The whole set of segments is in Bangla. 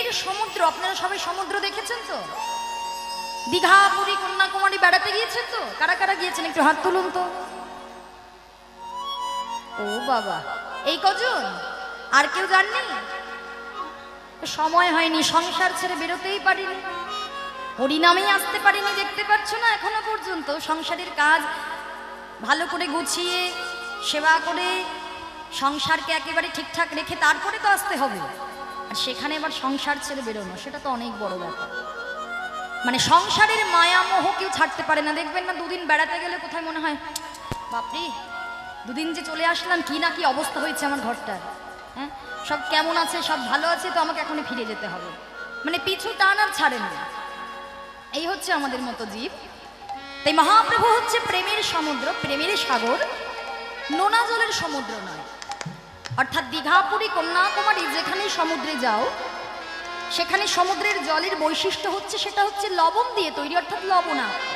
প্রেমের সমুদ্র। আপনারা সবাই সমুদ্র দেখেছেন তো? দীঘা, পুরী, কন্যাকুমারী বেড়াতে গিয়েছেন তো? কারা কারা গিয়েছেন একটু হাত তুলুন তো। ও বাবা, এই কজন? আর কেউ জাননি? সময় হয়নি, সংসার ছেড়ে বেরোতেই পারিনি, হরিনামেই আসতে পারিনি। দেখতে পাচ্ছ না এখনো পর্যন্ত সংসারের কাজ ভালো করে গুছিয়ে সেবা করে সংসারকে একেবারে ঠিকঠাক রেখে তারপরে তো আসতে হবে। আর সেখানে আবার সংসার ছেড়ে বেরোনো, সেটা তো অনেক বড় ব্যাপার। মানে সংসারের মায়া মোহ কেউ ছাড়তে পারে না। দেখবেন না, দুদিন বেড়াতে গেলে কোথায় মনে হয় বাপরে দুদিন যে চলে আসলাম, কি না কি অবস্থা হয়েছে আমার ঘরটার। হ্যাঁ, সব কেমন আছে, সব ভালো আছে, তো আমাকে এখনই ফিরে যেতে হবে। মানে পিছু টান আর ছাড়ে না। এই হচ্ছে আমাদের মতো জীব। তাই মহাপ্রভু হচ্ছে প্রেমের সমুদ্র, প্রেমের সাগর, নোনা জলের সমুদ্র নয়। অর্থাৎ দীঘা, পুরী, কন্যাকুমারী যেখানে সমুদ্রে যাও, সেখানে সমুদ্রের জলের বৈশিষ্ট্য হচ্ছে সেটা হচ্ছে লবণ দিয়ে তৈরি, অর্থাৎ লবণাক্ত।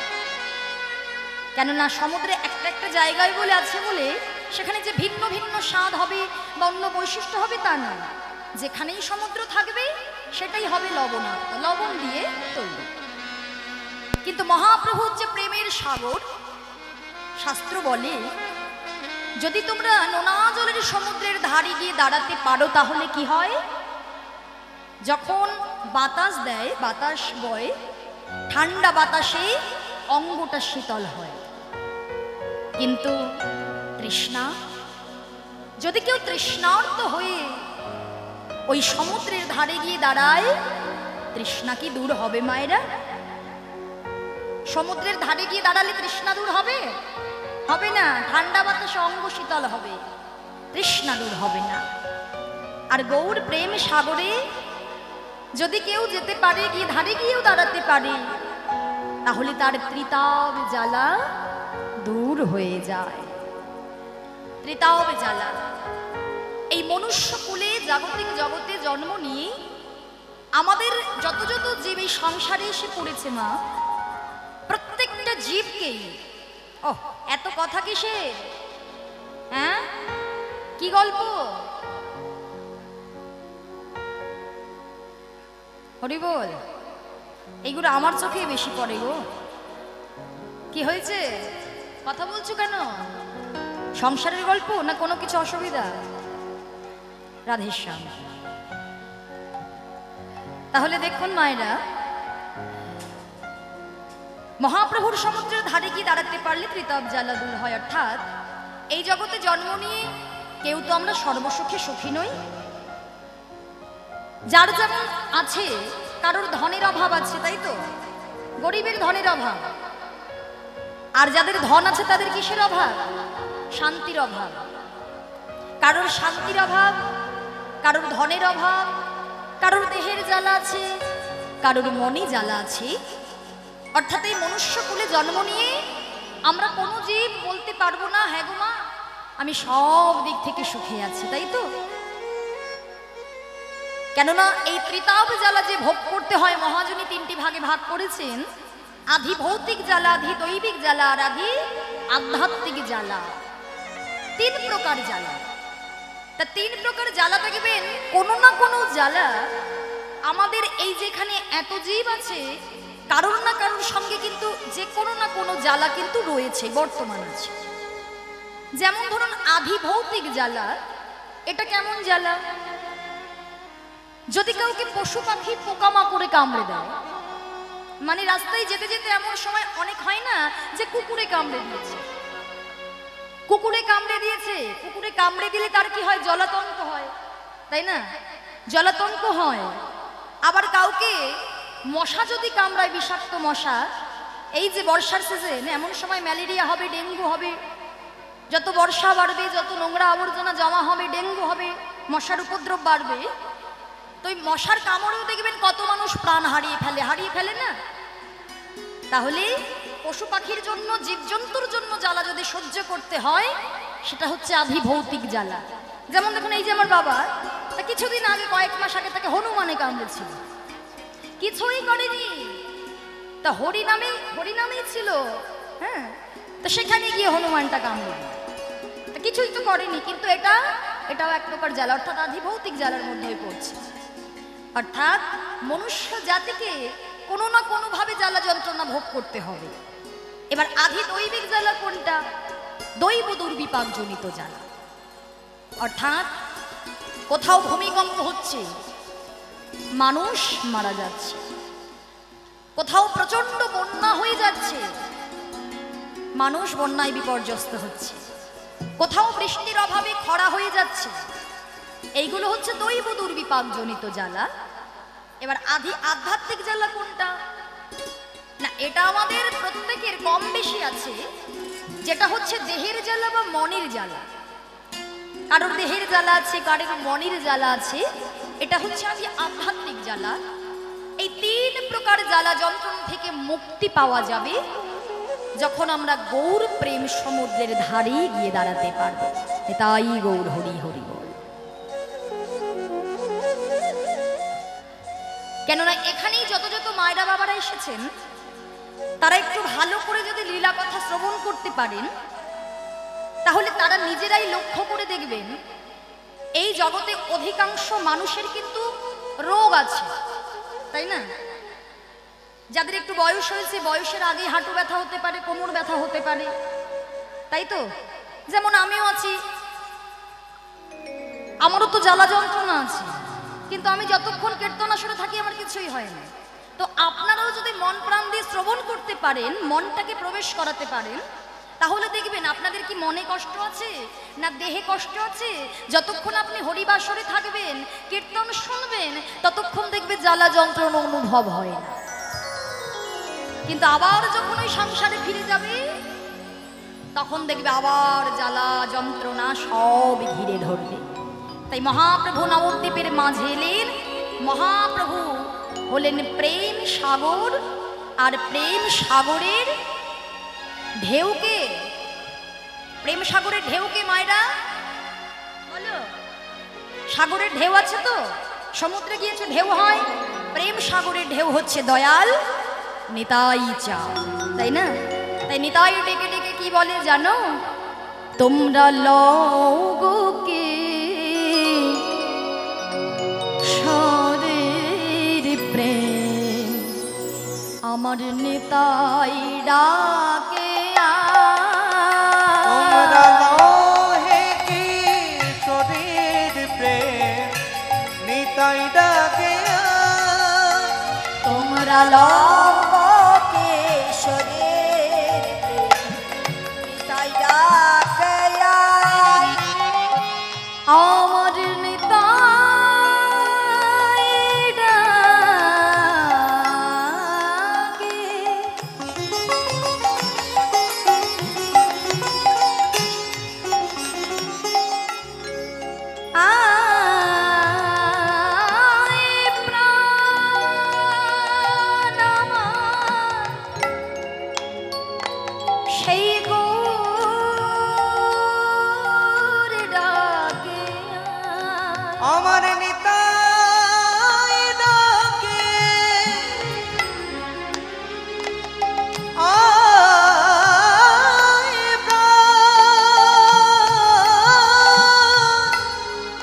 কেননা সমুদ্রে একটা একটা জায়গায় বলে আছে বলে সেখানে যে ভিন্ন ভিন্ন স্বাদ হবে বা অন্য বৈশিষ্ট্য হবে তা নয়। যেখানেই সমুদ্র থাকবে সেটাই হবে লবণাক্ত, লবণ দিয়ে তৈরি। কিন্তু মহাপ্রভু হচ্ছে প্রেমের সাগর। শাস্ত্র বলে যদি তোমরা নোনা জলের সমুদ্রের ধারে গিয়ে দাঁড়াতে পারো তাহলে কি হয়? যখন বাতাস দেয়, বাতাস বয়, ঠান্ডা বাতাসে অঙ্গটা শীতল হয়। কিন্তু তৃষ্ণা, যদি কেউ তৃষ্ণার্ত হয়ে ওই সমুদ্রের ধারে গিয়ে দাঁড়ায়, তৃষ্ণা কি দূর হবে মায়েরা? সমুদ্রের ধারে গিয়ে দাঁড়ালে তৃষ্ণা দূর হবে? হবে না। ঠান্ডা বাতাসে অঙ্গ শীতল হবে, তৃষ্ণা দূর হবে না। আর গৌর প্রেম সাগরে যদি কেউ যেতে পারে, গিয়ে ধারে গিয়েও দাঁড়াতে পারে, তাহলে তার ত্রিতাব জ্বালা দূর হয়ে যায়। ত্রিতাব জ্বালা। এই মনুষ্য কুলে জাগতিক জগতে জন্ম নিয়ে আমাদের যত যত জীব এই সংসারে এসে পড়েছে মা, প্রত্যেকটা জীবকেই, ও এত কথা কিসের? হ্যাঁ, কি গল্প? হরি বল। এইগুলো আমার চোখে বেশি পড়ে গো। কি হয়েছে, কথা বলছো কেন? সংসারের গল্প না কোনো কিছু অসুবিধা? রাধেশ্যাম। তাহলে দেখুন মায়েরা, মহাপ্রভুর সমুদ্রের ধারে গিয়ে দাঁড়াতে পারলে ত্রিতাব জ্বালা দূর হয়। অর্থাৎ এই জগতে জন্ম নিয়ে কেউ তো আমরা সর্বসুখে সুখী নই। যার যেমন আছে, কারোর ধনের অভাব আছে, তাই তো? গরিবের ধনের অভাব। আর যাদের ধন আছে তাদের কিসের অভাব? শান্তির অভাব। কারোর শান্তির অভাব, কারোর ধনের অভাব, কারোর দেহের জ্বালা আছে, কারোর মনে জ্বালা আছে। অর্থাৎ এই মনুষ্য কুলে জন্ম নিয়ে আমরা কোনো জীব বলতে পারবো না হ্যাঁ গো মা আমি সব দিক থেকে সুখে আছি, তাই তো? কেননা এই ত্রিতাব জ্বালা যে ভোগ করতে হয়, মহাজনী তিনটি ভাগে ভাগ করেছেন। আধি ভৌতিক জ্বালা, আধি দৈবিক জ্বালা, আর আধি আধ্যাত্মিক জ্বালা। তিন প্রকার জ্বালা। তা তিন প্রকার জ্বালা দেখবেন, কোনো না কোনো জ্বালা আমাদের এই যেখানে এত জীব আছে, কারোর না কারোর সঙ্গে কিন্তু যে কোনো না কোনো জ্বালা কিন্তু রয়েছে, বর্তমান আছে। যেমন ধরুন আধি ভৌতিক জ্বালা। এটা কেমন জ্বালা? যদি কাউকে পশু পাখি পোকামাকড়ে কামড়ে দেয়, মানে রাস্তায় যেতে যেতে এমন সময় অনেক হয় না যে কুকুরে কামড়ে দিয়েছে, কুকুরে কামড়ে দিয়েছে, কুকুরে কামড়ে দিলে তার কি হয়? জলাতঙ্ক হয়, তাই না? জলাতঙ্ক হয়। আবার কাউকে মশা যদি কামড়ায়, বিষাক্ত মশা, এই যে বর্ষার সিজন, এমন সময় ম্যালেরিয়া হবে, ডেঙ্গু হবে। যত বর্ষা বাড়বে, যত নোংরা আবর্জনা জমা হবে, ডেঙ্গু হবে, মশার উপদ্রব বাড়বে। তো এই মশার কামড়েও দেখবেন কত মানুষ প্রাণ হারিয়ে ফেলে না? তাহলে পশু পাখির জন্য, জীবজন্তুর জন্য জ্বালা যদি সহ্য করতে হয়, সেটা হচ্ছে আধি ভৌতিক জ্বালা। যেমন দেখুন, এই যে আমার বাবা, তা কিছুদিন আগে, কয়েক মাস আগে তাকে হনুমানে কামড়েছিল, কিছুই করেনি। তা হরিনামেই ছিল, হ্যাঁ। তো সেখানে গিয়ে হনুমানটা কামড়ে, তা কিছুই তো করেনি। কিন্তু এটাও এক প্রকার জ্বালা, অর্থাৎ আধি ভৌতিক জ্বালার মধ্যে পড়ছে। অর্থাৎ মনুষ্য জাতিকে কোনো না কোনোভাবে জ্বালা যন্ত্রণা ভোগ করতে হবে। এবার আধি দৈবিক জ্বালা কোনটা? দৈব দুর্বিপাক জনিত জ্বালা। অর্থাৎ কোথাও ভূমিকম্প হচ্ছে, মানুষ মারা যাচ্ছে, কোথাও প্রচন্ড বন্যা হয়ে যাচ্ছে, মানুষ বন্যায় বিপর্যস্ত হচ্ছে, কোথাও বৃষ্টির অভাবে খরা হয়ে যাচ্ছে। এইগুলো হচ্ছে দৈব দুর্বিপাক জনিত জ্বালা। এবার আধি আধ্যাত্মিক জ্বালা কোনটা? না, এটা আমাদের প্রত্যেকের কম বেশি আছে, যেটা হচ্ছে দেহের জ্বালা বা মনের জ্বালা। কারোর দেহের জ্বালা আছে, কারোর মনের জ্বালা আছে, এটা হচ্ছে আধি আধ্যাত্মিক জ্বালা। এই তিন প্রকার জ্বালা যন্ত্রণা থেকে মুক্তি পাওয়া যাবে যখন আমরা গৌর প্রেম সমুদ্রের ধারে গিয়ে দাঁড়াতে পারবো। তাই গৌর হরি হরি বল। কেননা এখানেই যত যত মায়েরা বাবারা এসেছেন, তারা একটু ভালো করে যদি লীলা কথা শ্রবণ করতে পারেন, তাহলে তারা নিজেরাই লক্ষ্য করে দেখবেন এই জগতে অধিকাংশ মানুষের কিন্তু রোগ আছে, তাই না? যাদের একটু বয়স হয়েছে, বয়সের আগে হাঁটু ব্যথা হতে পারে, কোমর ব্যথা হতে পারে, তাই তো? যেমন আমিও আছি, আমারও তো জ্বালা যন্ত্রণা আছে, কিন্তু আমি যতক্ষণ কীর্তন আসরে থাকি আমার কিছুই হয় না। তো আপনারাও যদি মন প্রাণ দিয়ে শ্রবণ করতে পারেন, মনটাকে প্রবেশ করাতে পারেন, তাহলে দেখবেন আপনাদের কি মনে কষ্ট আছে না দেহে কষ্ট আছে, যতক্ষণ আপনি হরিবাসরে থাকবেন, কীর্তন শুনবেন, ততক্ষণ দেখবে জ্বালা যন্ত্রণা অনুভব হয় না। কিন্তু আবার যখন ওই সংসারে ফিরে যাবে, তখন দেখবে আবার জ্বালা যন্ত্রণা সব ঘিরে ধরবে। তাই মহাপ্রভু নবদ্বীপের মাঝে এলেন। মহাপ্রভু হলেন প্রেম সাগর, আর প্রেম সাগরের ঢেউকে, প্রেম সাগরের ঢেউকে মায়েরা বলো, সাগরের ঢেউ আছে তো, সমুদ্রে গিয়েছে ঢেউ হয়, প্রেম সাগরের ঢেউ হচ্ছে দয়াল নিতাই চাঁদ, তাই না? তাই নিতাই ডেকে ডেকে কি বলে জানো? তোমরা লগোকে সরের প্রেম, আমার নিতাই ডাকে তোমরা লহে কি সরের প্রেম, নিতাই ডাকে তোমরা লগোকে সরের প্রেম, নিতাই ডাকে আমার নিতাই ডাকে। সেই গৌর ডাকে আমার নিতাই ডাকে আয় প্রাণ,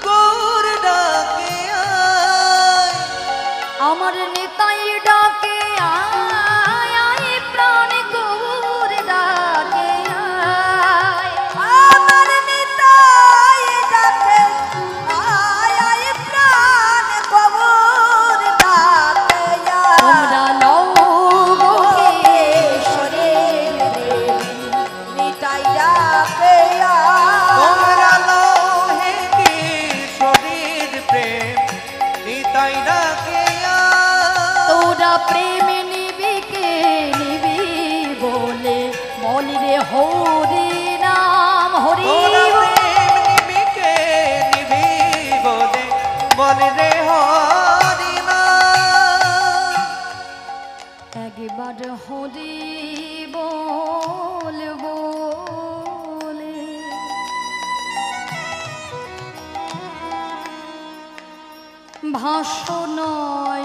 গৌর ডাকে আয়, আমার নিতাই ডাকে আয়, আয় প্রাণ গৌর ডাকে আয়, আমার নিতাই ডাকে আয়, আয় প্রাণ গৌর ডাকে আয়। তোমরা লগোকে সরের প্রেম, নিতাই ডাকে আয়। তোমরা লহে কি সরের প্রেম, নিতাই ডাকে তোরা প্রেমে নিবি কে নিবি বলে, বল রে হরি নাম হরি তোরা বল। প্রেম নিবিকে নিবি বলে, বলে রে হরি নাম। একবার হরি বল বলে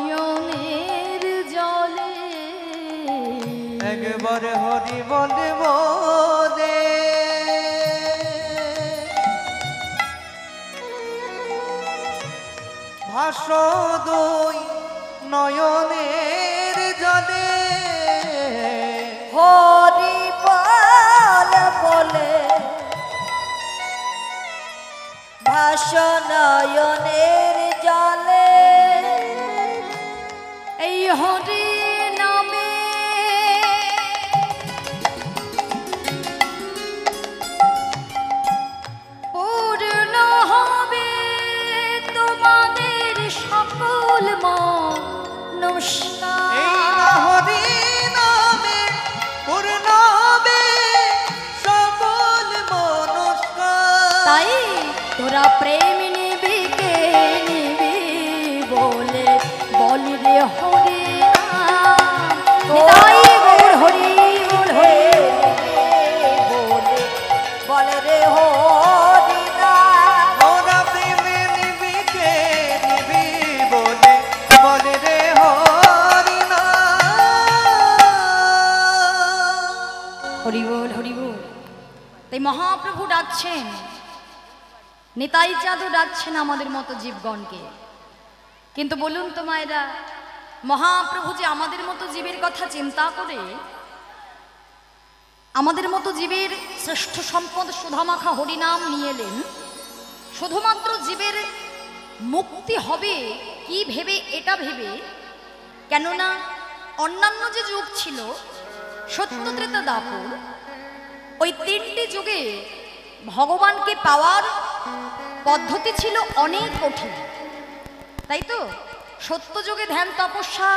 ভাসনয়নের জলে, একবার হরি বলে বলে ভাসো দুই নয়নের জলে হরি বল বলে ভাসনয়নের জলে এই হরি নামে পূর্ণ হবে তোমাদের সকল মনস্কার। এই না হরি নামে পূর্ণ হবে সকল মনস্কার। তাই তোরা প্রেম নিবি কে নিবি বলে বলি রে হরি নাম। নিতাই গৌর হরি বল হরি। বলে বলে রে হরি নাম। তোরা প্রেমে নিবি কে নিবি বলে বলে রে হরি নাম। হরি বল হরি বল। তাই মহাপ্রভু ডাকছেন, নিতাই চাঁদও ডাকছেন আমাদের মতো জীবগণকে। কিন্তু বলুন তো মায়েরা, মহাপ্রভু যে আমাদের মতো জীবের কথা চিন্তা করে আমাদের মতো জীবের শ্রেষ্ঠ সম্পদ সুধামাখা হরিনাম নিয়ে এলেন, শুধুমাত্র জীবের মুক্তি হবে কি ভেবে, এটা ভেবে। কেননা অন্যান্য যে যুগ ছিল সত্য ত্রেতা দাপর, ওই তিনটি যুগে ভগবানকে পাওয়ার পদ্ধতি ছিল অনেক কঠিন, তাই তো? সত্য যুগে ধ্যান তপস্যা,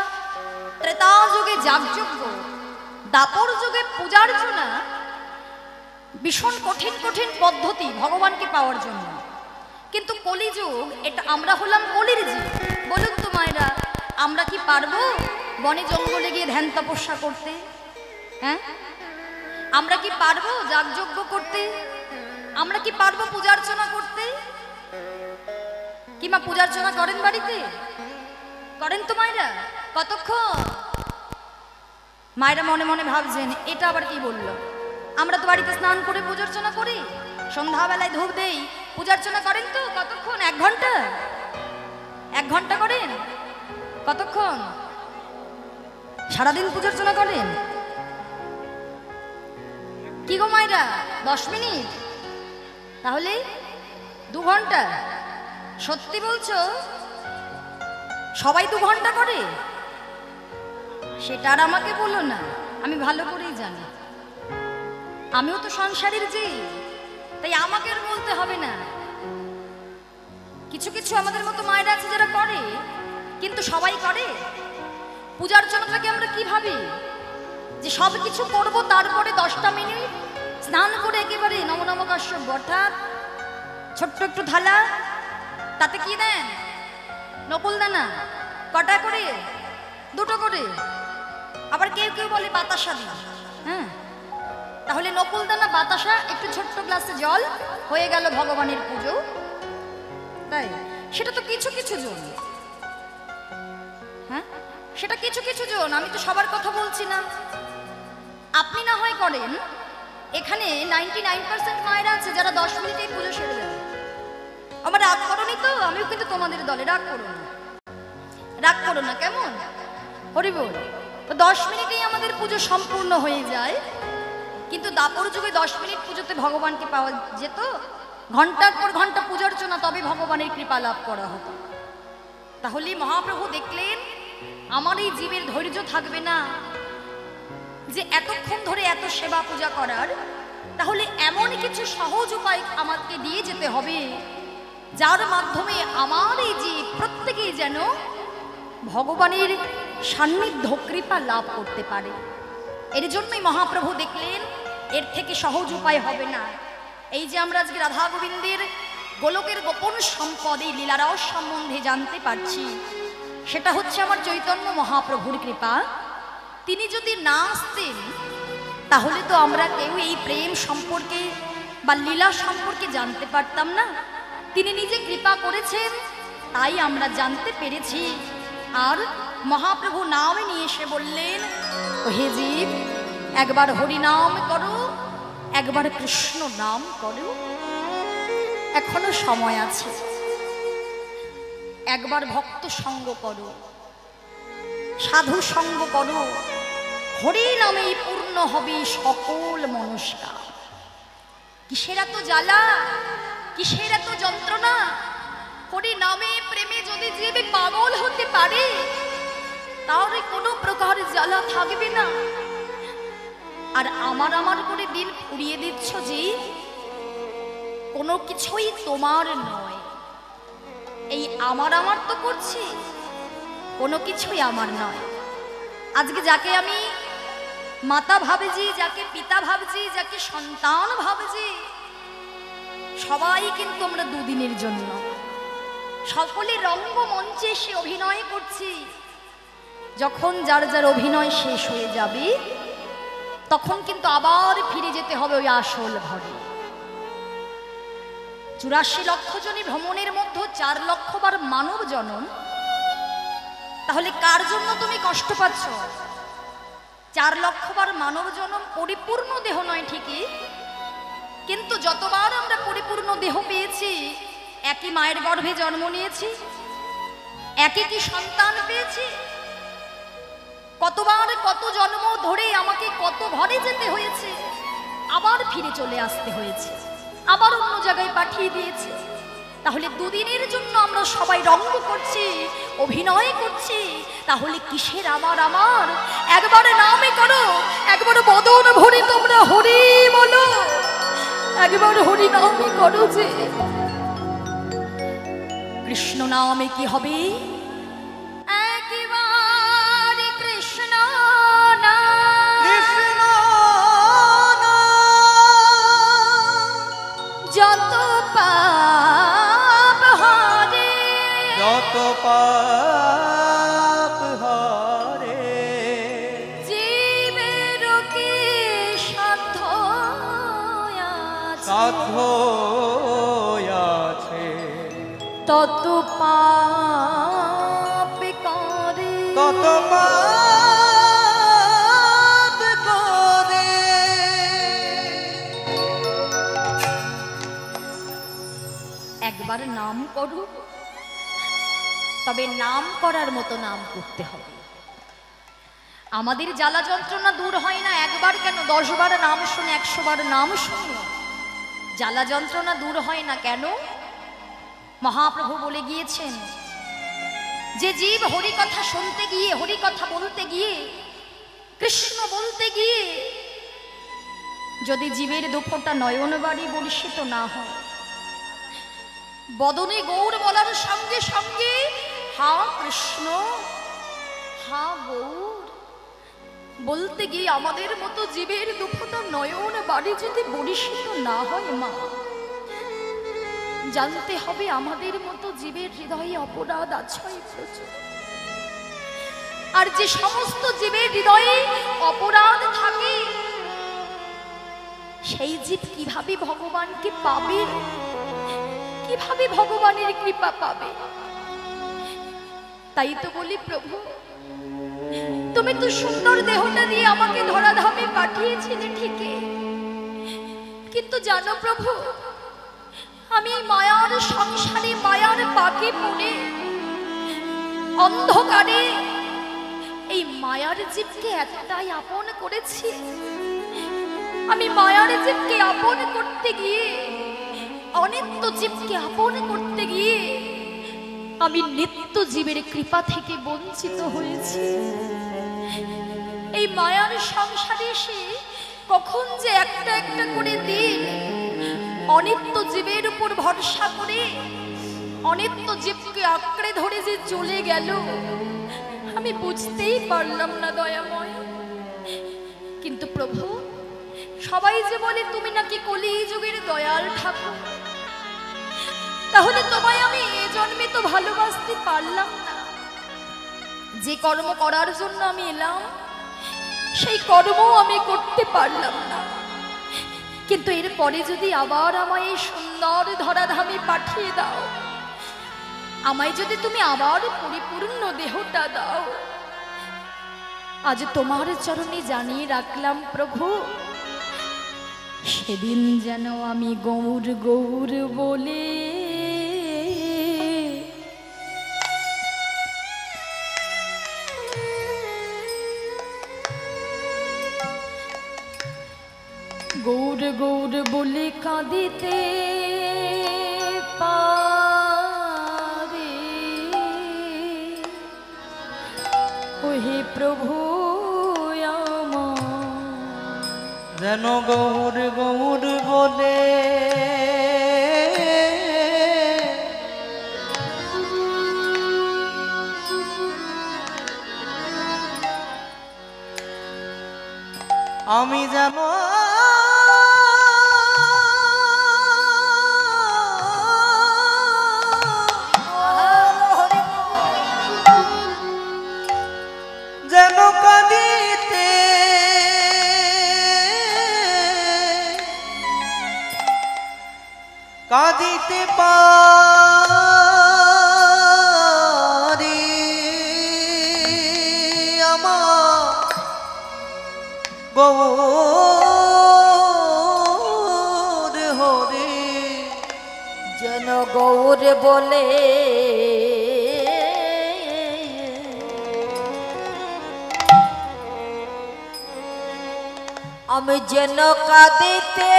ত্রেতা যুগে যাগযজ্ঞ, দাপর যুগে পূজার্চনা, ভীষণ কঠিন কঠিন পদ্ধতি ভগবানকে পাওয়ার জন্য। কিন্তু কলিযুগ, এটা আমরা হলাম কলির জীব। বলুন তো মায়েরা, আমরা কি পারবো বনে জঙ্গলে গিয়ে ধ্যান তপস্যা করতে? হ্যাঁ, আমরা কি পারবো যাগযজ্ঞ করতে? আমরা কি পারবো পূজার্চনা করতে? কি মা পূজার্চনা করেন বাড়িতে? করেন তো মায়েরা? কতক্ষণ? মায়েরা মনে মনে ভাবছেন এটা আবার কি বললো। আমরা তো বাড়িতে স্নান করে পূজার্চনা করি, সন্ধ্যাবেলায় ধূপ দেই, পূজার্চনা করেন তো কতক্ষণ? 1 ঘন্টা? 1 ঘন্টা করেন? কতক্ষণ? সারাদিন পূজার্চনা করেন? কি গো মায়েরা, 10 মিনিট? তাহলে 2 ঘন্টা? সত্যি বলছো? সবাই 2 ঘন্টা করে? সেটা আর আমাকে বলো না, আমি ভালো করেই জানি। আমিও তো সংসারের জীব, তাই আমাকে আর বলতে হবে না। কিছু কিছু আমাদের মতো মায়েরা আছে যারা করে, কিন্তু সবাই করে। পূজার্চনাটাকে আমরা কি ভাবি যে সব কিছু করবো, তারপরে 10টা মিনিট স্নান করে একেবারে নম নম কাশ্যপ, অর্থাৎ ছোট্ট একটু থালা, তাতে কি দেন? নকুল দানা। কটা করে? 2টো করে। আবার কেউ কেউ বলে বাতাসা দিন। হ্যাঁ, তাহলে নকুল দানা, বাতাসা, একটু ছোট্ট গ্লাসে জল, হয়ে গেল ভগবানের পুজো। তাই সেটা তো কিছু কিছু জন। হ্যাঁ, সেটা কিছু কিছু জন, আমি তো সবার কথা বলছি না। আপনি না হয় করেন, এখানে 99% মায়েরা আছে যারা 10 মিনিটেই পুজো সেরে দেবে। আমার রাগ করোনি তো? আমিও কিন্তু তোমাদের দলে, রাগ করো না, রাগ করো না, কেমন? হরি বল। 10 মিনিটেই আমাদের পুজো সম্পূর্ণ হয়ে যায়। কিন্তু দাপর যুগে 10 মিনিট পুজোতে ভগবানকে পাওয়া যেত, ঘন্টার পর ঘন্টা পূজার্চনা, তবে ভগবানের কৃপা লাভ করা হতো। তাহলে মহাপ্রভু দেখলেন আমার এই জীবের ধৈর্য থাকবে না যে এতক্ষণ ধরে এত সেবা পূজা করার, তাহলে এমন কিছু সহজ উপায় আমাকে দিয়ে যেতে হবে যার মাধ্যমে আমার এই জীব প্রত্যেকেই যেন ভগবানের সান্নিধ্য কৃপা লাভ করতে পারে। এর জন্যই মহাপ্রভু দেখলেন এর থেকে সহজ উপায় হবে না। এই যে আমরা আজকে রাধা গোবিন্দের গোলকের গোপন সম্পদ, এই লীলারস সম্বন্ধে জানতে পারছি, সেটা হচ্ছে আমার চৈতন্য মহাপ্রভুর কৃপা। তিনি যদি না আসতেন তাহলে তো আমরা কেউ এই প্রেম সম্পর্কে বা লীলা সম্পর্কে জানতে পারতাম না। তিনি নিজে কৃপা করেছেন, তাই আমরা জানতে পেরেছি। আর মহাপ্রভু নামে নিয়ে এসে বললেন, হে জীব, একবার হরি নাম করো, একবার কৃষ্ণ নাম করো, এখনো সময় আছে। একবার ভক্ত সঙ্গ করো, সাধু সঙ্গ করো, হরি নামেই পূর্ণ হবে সকল মনস্কার। কিসের এত জ্বালা, কিসের এত যন্ত্রণা? হরি নামে প্রেমে যদি জীবে পাগল হতে পারে তাহলে কোনো প্রকার জ্বালা থাকবে না। আর আমার আমার করে দিন ফুরিয়ে দিচ্ছ যে কোনো কিছুই তোমার নয়। এই আমার আমার তো করছি, কোনো কিছুই আমার নয়। আজকে যাকে আমি মাতা ভাবছি, যাকে পিতা ভাবছি, যাকে সন্তান ভাবছি, সবাই কিন্তু আমরা দুদিনের জন্য সকলে রঙ্গমঞ্চে সে অভিনয় করছি। যখন যার যার অভিনয় শেষ হয়ে যাবে তখন কিন্তু আবার ফিরে যেতে হবে ওই আসল ঘরে। 84 লক্ষ জনী ভ্রমণের মধ্যে 4 লক্ষ বার মানব জন্ম। তাহলে কার জন্য তুমি কষ্ট পাচ্ছ? 4 লক্ষ বার মানব জন্ম পরিপূর্ণ দেহ নয় ঠিকই, কিন্তু যতবার আমরা পরিপূর্ণ দেহ পেয়েছি, একই মায়ের গর্ভে জন্ম নিয়েছি, একই কি সন্তান পেয়েছি, কতবার কত জন্ম ধরে আমাকে কত ঘরে যেতে হয়েছে, আবার ফিরে চলে আসতে হয়েছে, আবার অন্য জায়গায় পাঠিয়ে দিয়েছে। তাহলে দুদিনের জন্য আমরা সবাই রঙ্গ করছি, অভিনয় করছি, তাহলে কিসের আমার আমার? একবার নামে করো, একবার বদন ভরে তোমরা হরি বলো, একবার হরি নামে করো। যে কৃষ্ণ নামে কি হবে? একবার কৃষ্ণ নাম, কৃষ্ণ যত পাপ হরে, যত পাপ হরে, জীবের কি সাধ্য সাধ্য আছে, তত পাপ করে, তত পাপ করে। একবার নাম করো, তবে নাম করার মতো নাম করতে হবে। আমাদের জ্বালা যন্ত্রণা দূর হয় না একবার কেন, 10 বার নাম শুনে, 100 বার নাম শুনে জ্বালা যন্ত্রণা দূর হয় না কেন? মহাপ্রভু বলে গিয়েছেন যে জীব হরি কথা শুনতে গিয়ে, হরি কথা বলতে গিয়ে, কৃষ্ণ বলতে গিয়ে যদি জীবের দুফোঁটা নয়ন বাড়ি বর্ষিত না হয়, বদনে গৌর বলার সঙ্গে সঙ্গে হা কৃষ্ণ, হা গৌর বলতে গিয়ে আমাদের মতো জীবের দুফোঁটা নয়ন বাড়ি যদি বর্ষিত না হয়, মা জানতে হবে আমাদের মতো জীবের হৃদয়ে অপরাধ আছে প্রচুর। আর যে সমস্ত জীবের হৃদয়ে অপরাধ থাকে সেই জীব কিভাবে ভগবানকে পাবে, কিভাবে ভগবানের কৃপা পাবে? তাই তো বলি, প্রভু তুমি তো সুন্দর দেহটা দিয়ে আমাকে ধরাধামে পাঠিয়েছিলে ঠিকই, কিন্তু জানো প্রভু, আমি মায়ার সংসারে মায়ার পাকে পড়ে অন্ধকারে এই মায়ার জীবকে এতটাই আপন করেছি। আমি মায়ার জীবকে আপন করতে গিয়ে, অনিত্য জীবকে আপন করতে গিয়ে আমি নিত্য জীবের কৃপা থেকে বঞ্চিত হয়েছি। এই মায়ার সংসারে এসে কখন যে একটা একটা করে দিন অনিত্য জীবের উপর ভরসা করে অনিত্য জীবকে আঁকড়ে ধরে যে চলে গেল, আমি বুঝতেই পারলাম না দয়াময়। কিন্তু প্রভু, সবাই যে বলে তুমি নাকি কলি যুগের দয়াল ঠাকুর, তাহলে তোমায় আমি এ জন্মে তো ভালোবাসতে পারলাম না। যে কর্ম করার জন্য আমি এলাম সেই কর্ম আমি করতে পারলাম না। কিন্তু এরপরে যদি আবার আমায় এই সুন্দর ধরাধামে পাঠিয়ে দাও, আমায় যদি তুমি আবার পরিপূর্ণ দেহটা দাও, আজ তোমার চরণে জানিয়ে রাখলাম প্রভু, সেদিন যেন আমি গৌর গৌর বলে গৌর গৌর বলে কাঁদিতে পারে ওহে প্রভু আমার যেন গৌর গৌর বলে আমি যেন যেন কাঁদিতে কাঁদিতে পারি আমার গৌর হরে যেন গৌর বলে আমি যেন কাঁদিতে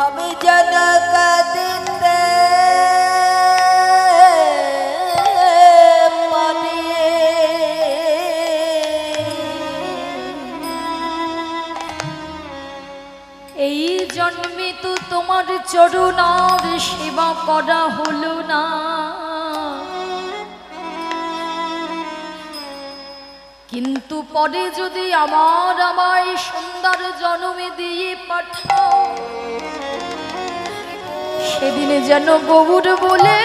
আমি যেন কাঁদিতে পারি এই জন্মে তো তোমার চরণার সেবা করা হলো না কিন্তু পরে যদি আমায় সুন্দর জন্মে দিয়ে পাঠাও সেদিনে যেন গৌর বলে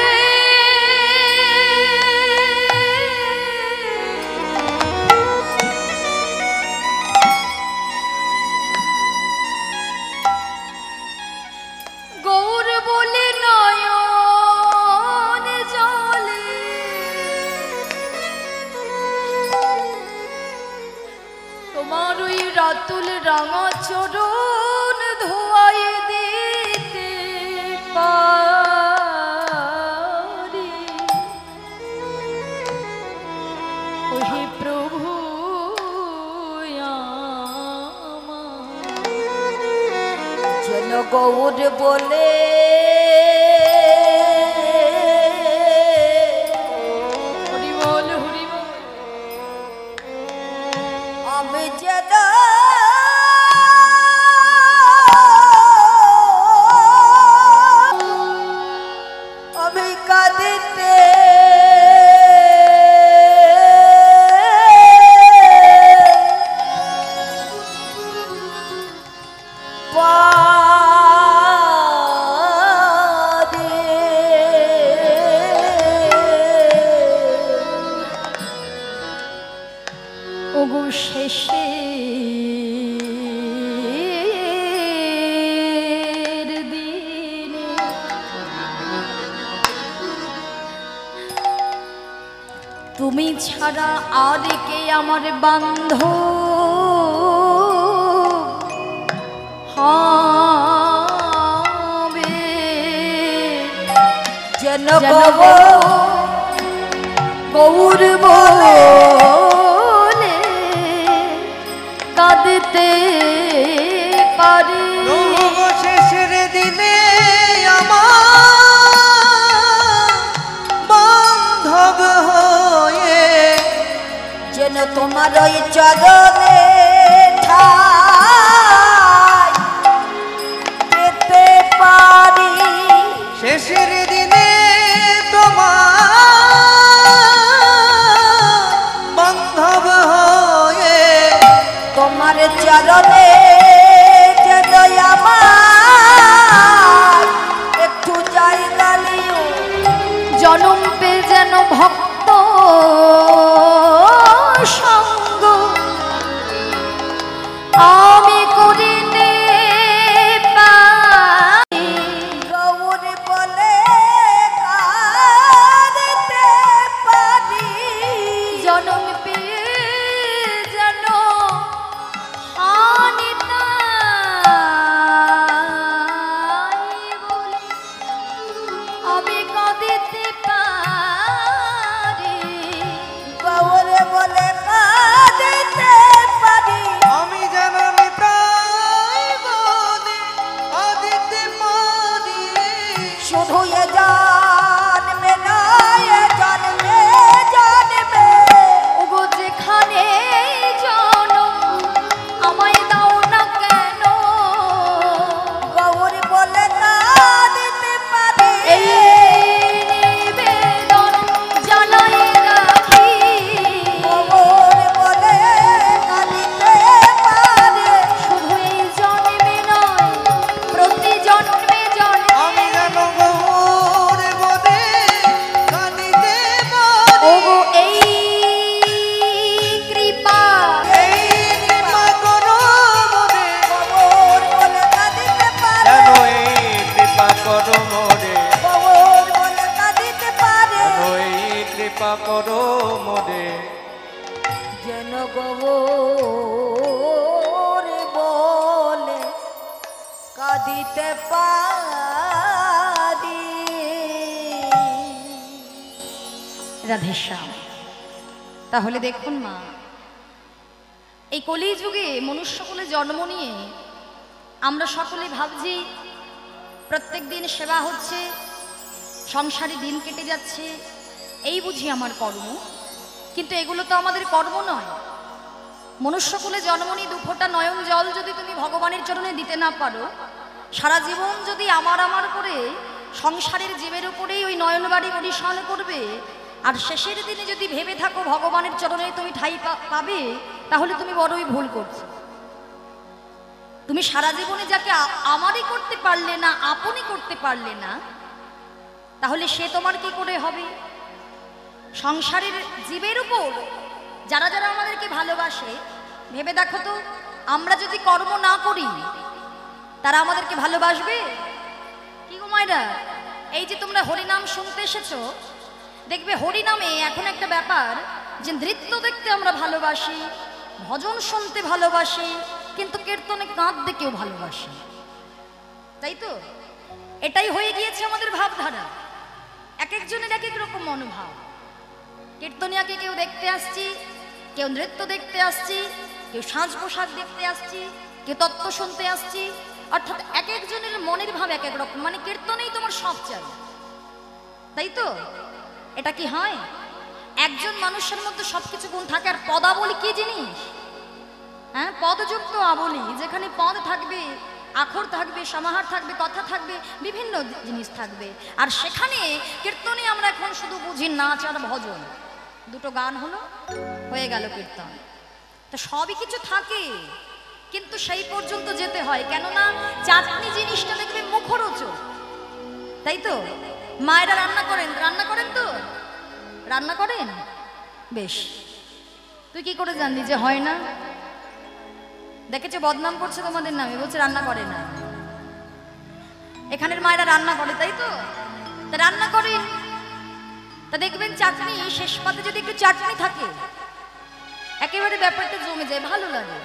গৌর বলে নয়ন জলে তোমার ওই রাতুল রাঙা চরণ ধোয়াই দিতে পারি ওহে প্রভু যেন গৌর বলে হরি বল হরি বল আমি যেন আমি কাঁদিতে ওগো শেষে দিনে তুমি ছাড়া আর কে আমার বান্ধব হবে যেন গৌর বলে কাঁদতে পারি রোগ শেষের দিনে আমার বান্ধব হয়ে যেন তোমার ওই চরণে ঠাই পেতে পারি শেষের দিনে তোমার বান্ধব হয়ে তোমার চরণে যেন আমার একটু জায়গা নিও জনম পে যেন ভক্ত সঙ্গ সেবা করো মোরে। যেন গোবরে বলে কাঁদিতে পারি। রাধেশ্যাম। তাহলে দেখুন মা, এই কলিযুগে মনুষ্যকুলে জন্ম নিয়ে আমরা সকলে ভাবছি প্রত্যেক দিন সেবা হচ্ছে, সংসারে দিন কেটে যাচ্ছে, এই বুঝি আমার কর্ম। কিন্তু এগুলো তো আমাদের কর্ম নয়। মনুষ্যকুলে জন্ম নিয়ে দুফোঁটা নয়ন জল যদি তুমি ভগবানের চরণে দিতে না পারো, সারা জীবন যদি আমার করে সংসারের জীবের উপরেই ওই নয়নবাড়ি অরিশন করবে, আর শেষের দিনে যদি ভেবে থাকো ভগবানের চরণে তুমি ঠাঁই পাবে, তাহলে তুমি বড়ই ভুল করছো। তুমি সারা জীবনে যাকে আমারই করতে পারলে না, আপনই করতে পারলে না, তাহলে সে তোমার কি করে হবে? সংসারের জীবের উপর যারা যারা আমাদেরকে ভালোবাসে, ভেবে দেখো তো, আমরা যদি কর্ম না করি তারা আমাদেরকে ভালোবাসবে কি গো মায়েরা? এই যে তোমরা হরিনাম শুনতে এসেছো, দেখবে হরিনামে এখন একটা ব্যাপার যে নৃত্য দেখতে আমরা ভালোবাসি, ভজন শুনতে ভালোবাসি, কিন্তু কীর্তনে কাঁদতে কেউ ভালোবাসি, তাই তো? এটাই হয়ে গিয়েছে আমাদের ভাবধারা। এক একজনের এক এক রকম মনোভাব। কীর্তনিয়াকে কেউ দেখতে আসছি, কেউ নৃত্য দেখতে আসছি, কেউ সাজ পোশাক দেখতে আসছি, কেউ তত্ত্ব শুনতে আসছি, অর্থাৎ এক একজনের মনের ভাব এক এক রকম। মানে কীর্তনেই তোমার সব চাই, তাই তো? এটা কি হয়? একজন মানুষের মধ্যে সবকিছু গুণ থাকে। আর পদাবলী কি জিনিস? হ্যাঁ, পদযুক্ত আবলী, যেখানে পদ থাকবে, আখর থাকবে, সমাহার থাকবে, কথা থাকবে, বিভিন্ন জিনিস থাকবে। আর সেখানে কীর্তনে আমরা এখন শুধু বুঝি নাচ আর ভজন, দুটো গান হলো, হয়ে গেল কীর্তন। তো সবই কিছু থাকে, কিন্তু সেই পর্যন্ত যেতে হয়। কেননা চাটনি জিনিসটা দেখবে মুখরোচক, তাই তো? মায়েরা রান্না করেন তো? রান্না করেন? বেশ, তুই কি করে জানলি যে হয় না? দেখেছে বদনাম করছে তোমাদের নামে, বলছে রান্না করে না। এখানের মায়েরা রান্না করে, তাই তো? তা রান্না করেন, তা দেখবেন চাটনি শেষ পাতে যদি একটু চাটনি থাকে, একেবারে ব্যাপারটা জমে যায়, ভালো লাগে।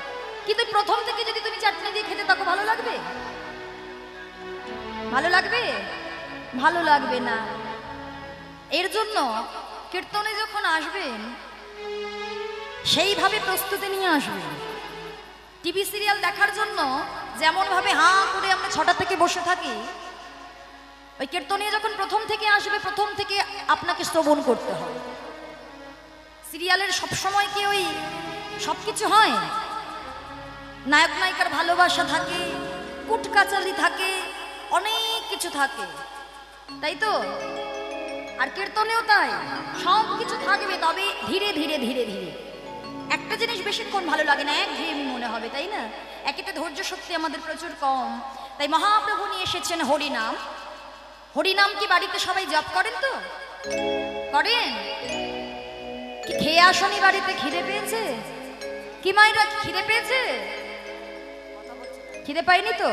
কিন্তু প্রথম থেকে যদি তুমি চাটনি দিয়ে খেতে থাকো, ভালো লাগবে? ভালো লাগবে? ভালো লাগবে না। এর জন্য কীর্তনে যখন আসবেন সেইভাবে প্রস্তুতি নিয়ে আসবেন। টিভি সিরিয়াল দেখার জন্য যেমন ভাবে হাঁ করে আমরা 6টা থেকে বসে থাকি, ওই কীর্তনিয়া যখন প্রথম থেকে আসবে, প্রথম থেকে আপনাকে শ্রবণ করতে হবে। সিরিয়ালের সবসময় কি ওই সব কিছু হয়? নায়ক নায়িকার ভালোবাসা থাকে, কুটকাচালি থাকে, অনেক কিছু থাকে, তাই তো? আর কীর্তনেও তাই, সব কিছু থাকবে, তবে ধীরে ধীরে ধীরে ধীরে। একটা জিনিস বেশিক্ষণ ভালো লাগে না, একঘেয়েমি মনে হবে, তাই না? একেতে ধৈর্য শক্তি আমাদের প্রচুর কম। তাই মহাপ্রভু নিয়ে এসেছেন হরিনাম। হরিনাম কি বাড়িতে সবাই জপ করেন তো? করেন? কি খেয়ে আসনি বাড়িতে? খিদে পেয়েছে কি মায়েরা? খিদে পেয়েছে? খিদে পাইনি তো?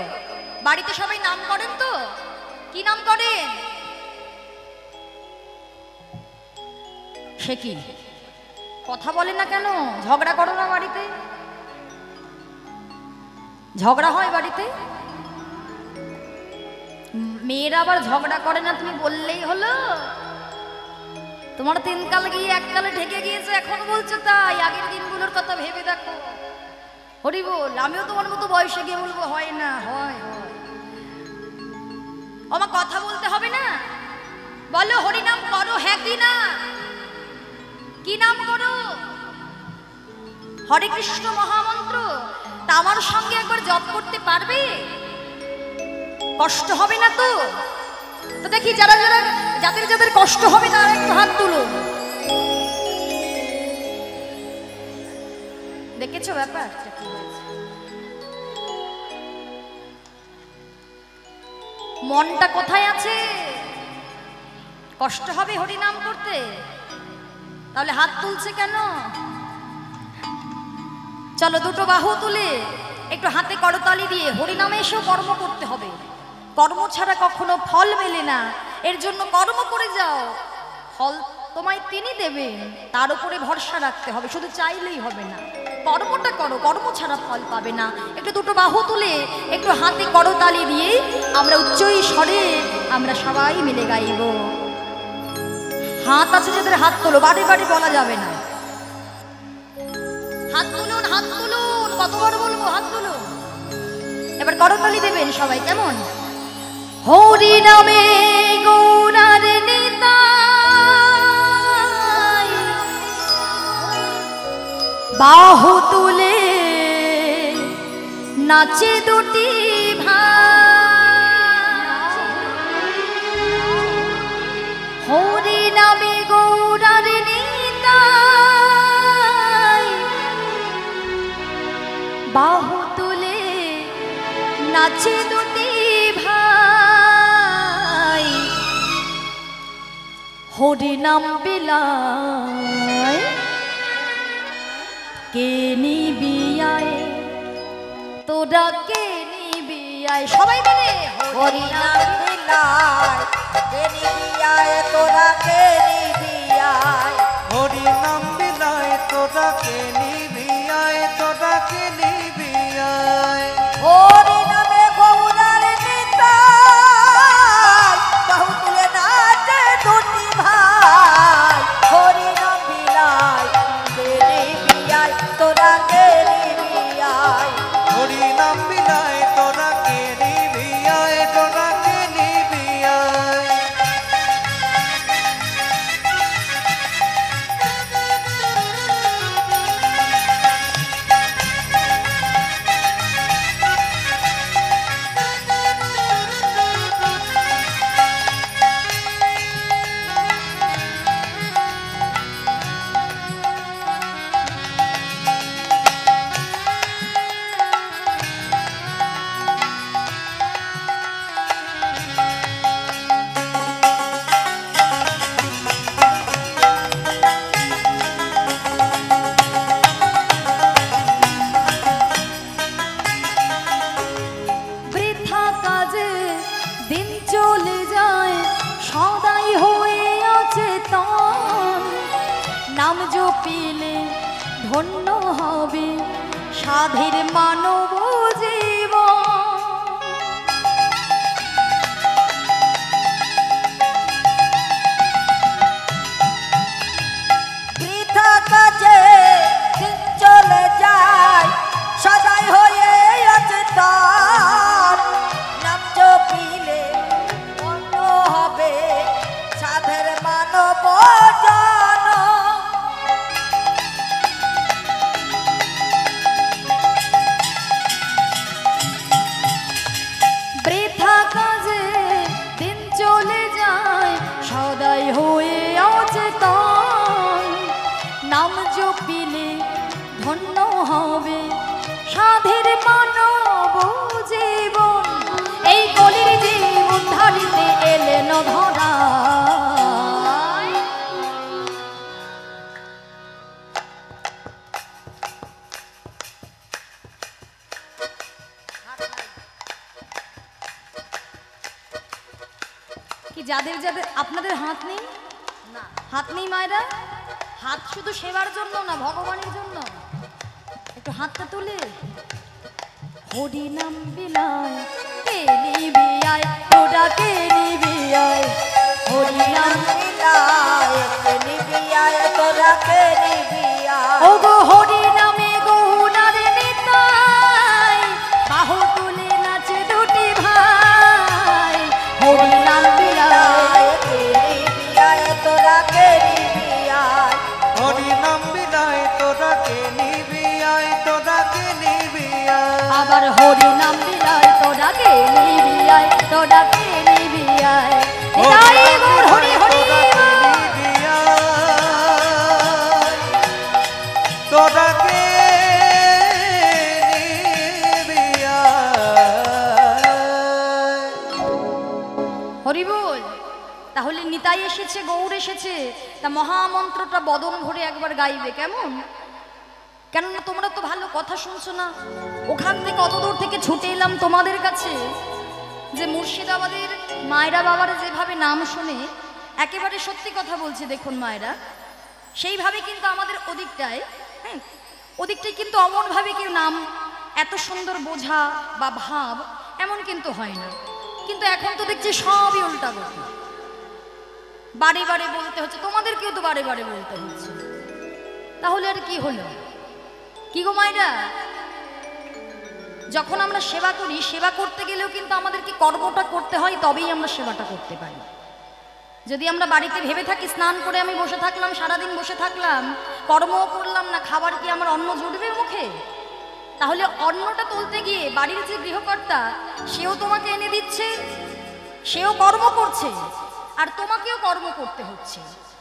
বাড়িতে সবাই নাম করেন তো? কি নাম করেন? সে কি কথা বলে না কেন? ঝগড়া করো না বাড়িতে? ঝগড়া হয় বাড়িতে? মেয়েরা আবার ঝগড়া করে না তুমি বললেই হলো? তোমার 3 কাল গিয়ে 1 কালে ঢেকে গিয়েছে, এখন বলছো তাই? আগের দিনগুলোর কথা ভেবে দেখো। হরি বল, আমিও তোমার মতো বয়সে গিয়ে বলবো হয় না? হয় হয়। আমার কথা বলতে হবে না? বলো হরিনাম করো, হ্যাঁ কি না? কি নাম করো? হরে কৃষ্ণ মহামন্ত্র। তা আমার সঙ্গে একবার জপ করতে পারবে? কষ্ট হবে না তো? তো দেখি যাদের যাদের কষ্ট হবে তারা একটু হাত তুলো। দেখেছো ব্যাপারটা কি হয়েছে? মনটা কোথায় আছে? কষ্ট হবে হরিনাম করতে? তাহলে হাত তুলছে কেন? চলো দুটো বাহু তুলে একটু হাতে করতালি দিয়ে হরিনামে এসেও কর্ম করতে হবে। কর্ম ছাড়া কখনো ফল মেলে না। এর জন্য কর্ম করে যাও, ফল তোমায় তিনি দেবেন, তার উপরে ভরসা রাখতে হবে, শুধু চাইলেই হবে না। কর্মটা করো, কর্ম ছাড়া ফল পাবে না। একটু দুটো বাহু তুলে একটু হাতে করতালি দিয়ে আমরা উচ্চই স্বরে আমরা সবাই মিলে গাইব। হাত আছে যাদের হাত তোলো, বাড়ি বাড়ি বলা যাবে না। হাত তুলুন, হাত তুলুন, কতবার বলবো হাত তুলুন। এবার করতালি দেবেন সবাই, কেমন? হরি নামে গৌরার নিতাই, বাহু তুলে নাচে দুটি ভাই। হরি নামে গৌরার নিতাই, বাহু তুলে নাচে দুটি ভাই। হরি নাম বিলায় কে নিবি আয়, তোরা কে নিবি আয়, সবাই মিলে হরি নাম বিলায় কে নিবি আয়, তোরা কে নিবি আয়। হরি নাম বিলায় তোরা কে নিবি আয়, তোরা কে নিবি আয়। হরি নামে গৌরার নিতাই, বাহু তুলে নাচে দুটি ভাই। হরি নাম বিলায় কে নিবি আয়, তোরা কে নিবি আয়। হরি নাম বিলায় তোরা কে নিবি আয়, তোরা কে নিবি আয়। বৃথা কাজে দিন চলে যায়, সদাই হয়ে আছে তন। নাম জপিলে ধন্য হবে সাধের মানব জীবন। বৃথা কাজে দিন চলে যায়, সদাই হয়ে আছে তার। নাম জপিলে ধন্য হবে সাধের মানব জন। বৃথা কাজে দিন চলে যায়, সদাই হয়ে অচেতন। নাম জপিলে ধন্য হবে সাধের মানব জীবন। এই কলির জীবন ধারিতে এলেন ধরায়। কি যাদের যাদের আপনাদের হাত নেই? না, হাত নেই মায়েরা? হাত শুধু সেবার জন্য না, ভগবানের জন্য। একটু হাতটা তুলে হরি নাম বিলায় কে নিবি আয়, তোরা কে নিবি আয়। হরি নাম বিলায় কে নিবি আয়, তোরা কে নিবি আয়। ও গো হরি নামে গৌরার নিতাই, বাহু তুলে নাচে দুটি ভাই। হরি নাম বিলায় কে নিবি আয়, তোরা কে নিবি আয়। হরি নাম বিলায় তোরা কে নিবি আয়, তোরা কে নিবি আয়। আবার হরি নাম বিলায় তোরা কে নিবি আয়, তোরা কে নিবি আয়। নিতাই গৌর হরি হরি তোরা কে নিবি আয়। হরি বল। তাহলে নিতাই এসেছে, গৌর এসেছে, তা মহামন্ত্রটা বদন ভরে একবার গাইবে, কেমন? কেননা তোমরা তো ভালো কথা শুনছো না। ওখান থেকে অত দূর থেকে ছুটে এলাম তোমাদের কাছে, যে মুর্শিদাবাদের মায়েরা বাবারা যেভাবে নাম শুনে একেবারে সত্যি কথা বলছি, দেখুন মায়েরা, সেইভাবে কিন্তু আমাদের ওদিকটায়, হ্যাঁ, ওদিকটায় কিন্তু অমনভাবে কেউ নাম এত সুন্দর বোঝা বা ভাব এমন কিন্তু হয় না। কিন্তু এখন তো দেখছি সবই উল্টা গতি, বারে বারে বলতে হচ্ছে, তোমাদেরকেও তো বারে বারে বলতে হচ্ছে। তাহলে আর কি হলো? কি গো মায়েরা, যখন আমরা সেবা করি, সেবা করতে গেলেও কিন্তু আমাদেরকে কর্মটা করতে হয়, তবেই আমরা সেবাটা করতে পারি। যদি আমরা বাড়িতে ভেবে থাকি স্নান করে আমি বসে থাকলাম, সারাদিন বসে থাকলাম, কর্মও করলাম না, খাবার কি আমার অন্ন জুটবে মুখে? তাহলে অন্নটা তুলতে গিয়ে বাড়ির যে গৃহকর্তা, সেও তোমাকে এনে দিচ্ছে, সেও কর্ম করছে, আর তোমাকেও কর্ম করতে হচ্ছে।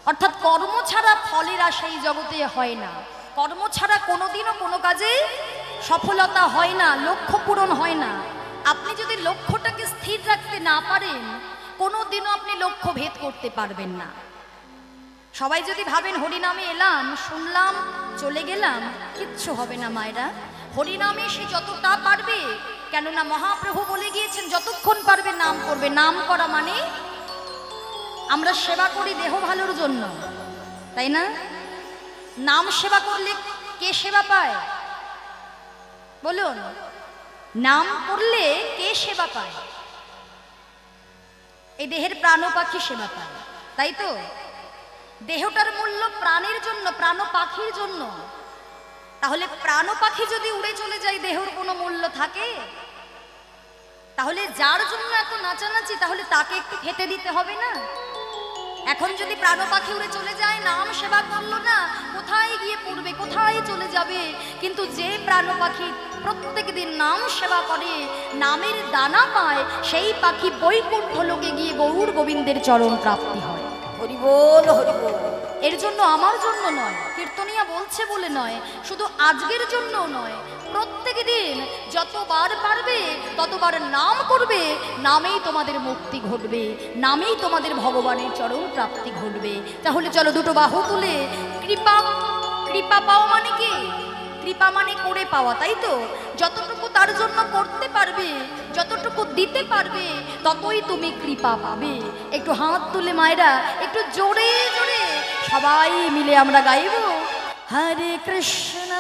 অর্থাৎ কর্ম ছাড়া ফলের আশা এই জগতে হয় না। কর্ম ছাড়া কোনোদিনও কোনো কাজে সফলতা হয় না, লক্ষ্য পূরণ হয় না। আপনি যদি লক্ষ্যটাকে স্থির রাখতে না পারেন, কোনোদিনও আপনি লক্ষ্য ভেদ করতে পারবেন না। সবাই যদি ভাবেন হরিনামে এলাম, শুনলাম, চলে গেলাম, কিচ্ছু হবে না মায়েরা। হরিনামে সে যতটা পারবে, কেননা মহাপ্রভু বলে গিয়েছেন যতক্ষণ পারবে নাম করবে। নাম করা মানে আমরা সেবা করি দেহ ভালোর জন্য, তাই না? নাম সেবা করলে কে সেবা পায় বলুন? নাম করলে কে সেবা পায়? এই দেহের প্রাণ পাখি সেবা পায়, তাই তো? দেহটার মূল্য প্রাণের জন্য, প্রাণ পাখির জন্য। তাহলে প্রাণ পাখি যদি উড়ে চলে যায়, দেহের কোনো মূল্য থাকে? তাহলে যার জন্য এত নাচানাচি, তাহলে তাকে একটু খেতে দিতে হবে না? এখন যদি প্রাণ পাখি উড়ে চলে যায়, নাম সেবা করলো না, কোথায় গিয়ে পড়বে, কোথায় চলে যাবে? কিন্তু যে প্রাণ পাখি প্রত্যেক দিন নাম সেবা করে, নামের দানা পায়, সেই পাখি বৈকুণ্ঠ লোকে গিয়ে গৌর গোবিন্দের চরণ প্রাপ্তি হয়। হরি বল, হরি বল। এর জন্য আমার জন্য নয়, কীর্তনিয়া বলছে বলে নয়, শুধু আজকের জন্য নয়, প্রত্যেক দিন যতবার পারবে ততবার নাম করবে। নামেই তোমাদের মুক্তি ঘটবে, নামেই তোমাদের ভগবানের চরণ প্রাপ্তি ঘটবে। তাহলে চলো দুটো বাহু তুলে কৃপা, কৃপা পাওয়া মানে কি? কৃপা মানে করে পাওয়া, তাই তো? যতটুকু তার জন্য করতে পারবে, যতটুকু দিতে পারবে, ততই তুমি কৃপা পাবে। একটু হাত তুলে মায়েরা, একটু জোরে জোরে সবাই মিলে আমরা গাইব, হরে কৃষ্ণ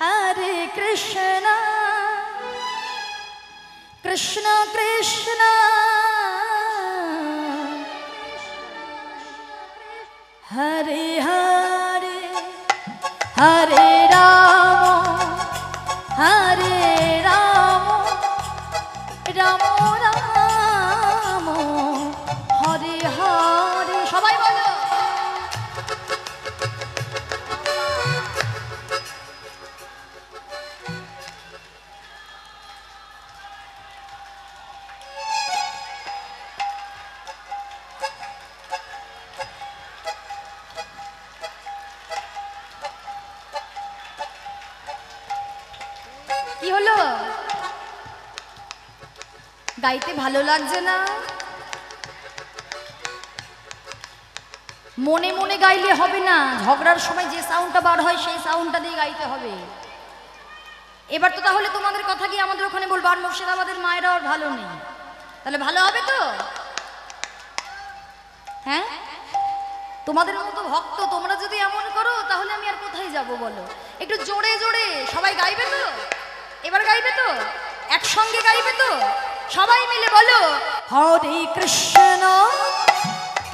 হরে কৃষ্ণ কৃষ্ণ কৃষ্ণ হরে হরে, হরে রাম হরে রাম, রাম রাম হরে হরে। সবাই বলো, কি হলো? গাইতে ভালো লাগছে না? মনে মনে গাইলে হবে না, ঝগড়ার সময় যে সাউন্ডটা বার হয় সেই সাউন্ডটা দিয়ে গাইতে হবে। এবার তো তাহলে তোমাদের কথা কি আমাদের ওখানে বলবো, আর মুর্শিদাবাদের মায়েরা আর ভালো নেই, তাহলে ভালো হবে তো? হ্যাঁ, তোমাদের মতো ভক্ত তোমরা যদি এমন করো, তাহলে আমি আর কোথায় যাব বলো? একটু জোরে জোরে সবাই গাইবে তো? এবার গাইবে তো? একসঙ্গে গাইবে তো? সবাই মিলে বলো, হরে কৃষ্ণ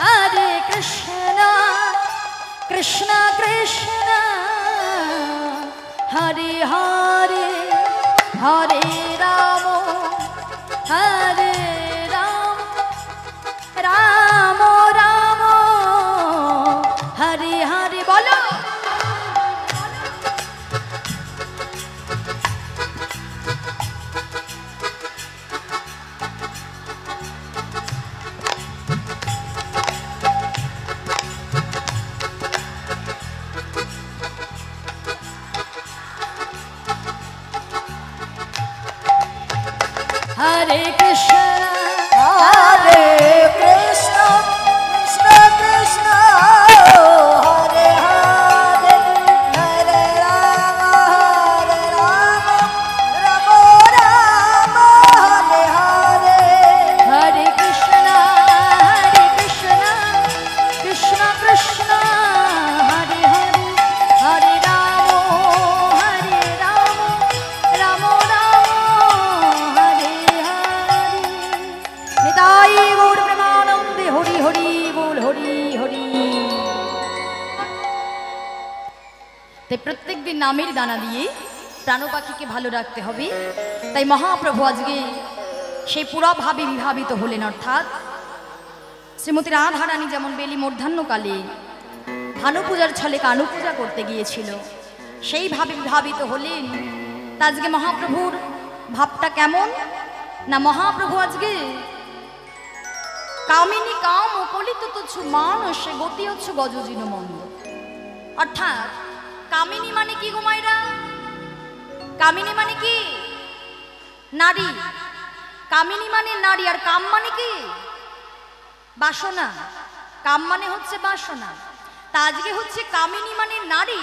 হরে কৃষ্ণ কৃষ্ণ কৃষ্ণ হরে হরে, হরে রাম হরে রাম, রাম রাম হরে হরে। বলো, হরে কৃষ্ণ হরে কৃষ্ণ কৃষ্ণ কৃষ্ণ হরে হরে, হরে রাম রাম রাম হরে হরে। হরে কৃষ্ণ হরে তাই প্রত্যেক দিন নামের দানা দিয়ে প্রাণ পাখিকে ভালো রাখতে হবে। তাই মহাপ্রভু আজকে সেই পুরাভাবে বিভাবিত হলেন, অর্থাৎ শ্রীমতী রাধারানী যেমন বেলি মূর্ধান্যকালে ভানু পূজার ছলে কানু পূজা করতে গিয়েছিল, সেইভাবে বিভাবিত হলেন। তা আজকে মহাপ্রভুর ভাবটা কেমন না, মহাপ্রভু আজকে কামিনী কাম ও কলিত তুচ্ছ মানুষে গতি হচ্ছে গজজিন মন্দ। অর্থাৎ কামিনী মানে কি গো মায়েরা? কামিনী মানে কি? নারী। কামিনী মানে নারী, আর কাম মানে কি? বাসনা। কাম মানে হচ্ছে বাসনা। তা আজকে হচ্ছে কামিনী মানে নারী,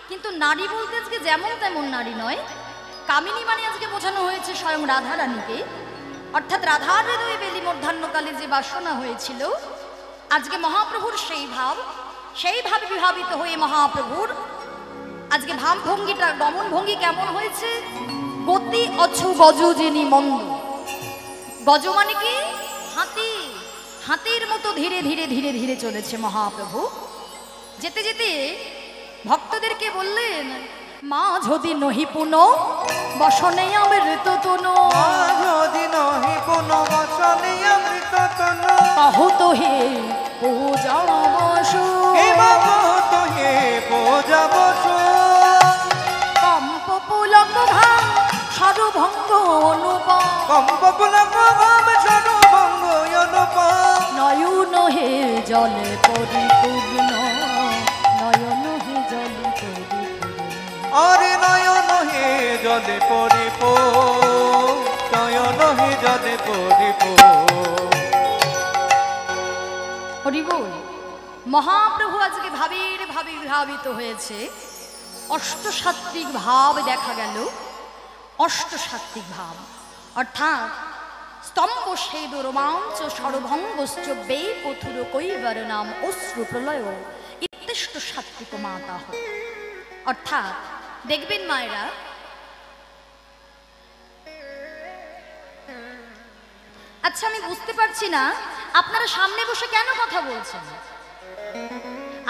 কিন্তু নারী বলতে আজকে যেমন তেমন নারী নয়। কামিনী মানে আজকে বোঝানো হয়েছে স্বয়ং রাধারানীকে, অর্থাৎ রাধার হৃদয়ে বেলি মধ্যাহ্নকালে যে বাসনা হয়েছিল, আজকে মহাপ্রভুর সেই ভাব, সেইভাবে বিভাবিত হয়ে মহাপ্রভুর আজকে ভাব ভঙ্গিটা, গমন ভঙ্গি কেমন হয়েছে? গতি অচ্ছু গজজিনী মন্দ। গজ মানে কি? হাতি। হাতির মতো ধীরে ধীরে ধীরে ধীরে চলেছে মহাপ্রভু। যেতে যেতে ভক্তদেরকে বললেন, মা যদি নহি পুন বসনে অমৃত তনু, যদি নহি পুন বসনে অমৃত তনু, কাহু তো হে পূজা বসু, কত হে পূজা বসু, কম্প পুলক ভাঙ সর্বভঙ্গ অনুপম, কম্প পুলক ভাব সর্বভঙ্গ অনুপম, নয়ন হে জলে পরিপূর্ণ, নয়ন হে জলে পরিপূর্ণ, আরে নয়ন হে জলে পরিপূর্ণ, নয়ন হে জলে পরিপূর্ণ। হরি বল। মহাপ্রভু আজকে ভাবের ভাবে বিভাবিত হয়েছে। অষ্টসাত্ত্বিক ভাব দেখা গেল। অষ্টসাত্ত্বিক ভাব অর্থাৎ স্তম্ভ সেদ রোমাঞ্চ সর্বভঙ্গশ্চ বে পথুর কৈবর নাম অশ্রু প্রলয় ইত্যষ্ট সাত্ত্বিক মাতাহ। অর্থাৎ দেখবেন মায়েরা, আচ্ছা আমি বুঝতে পারছি না আপনারা সামনে বসে কেন কথা বলছেন?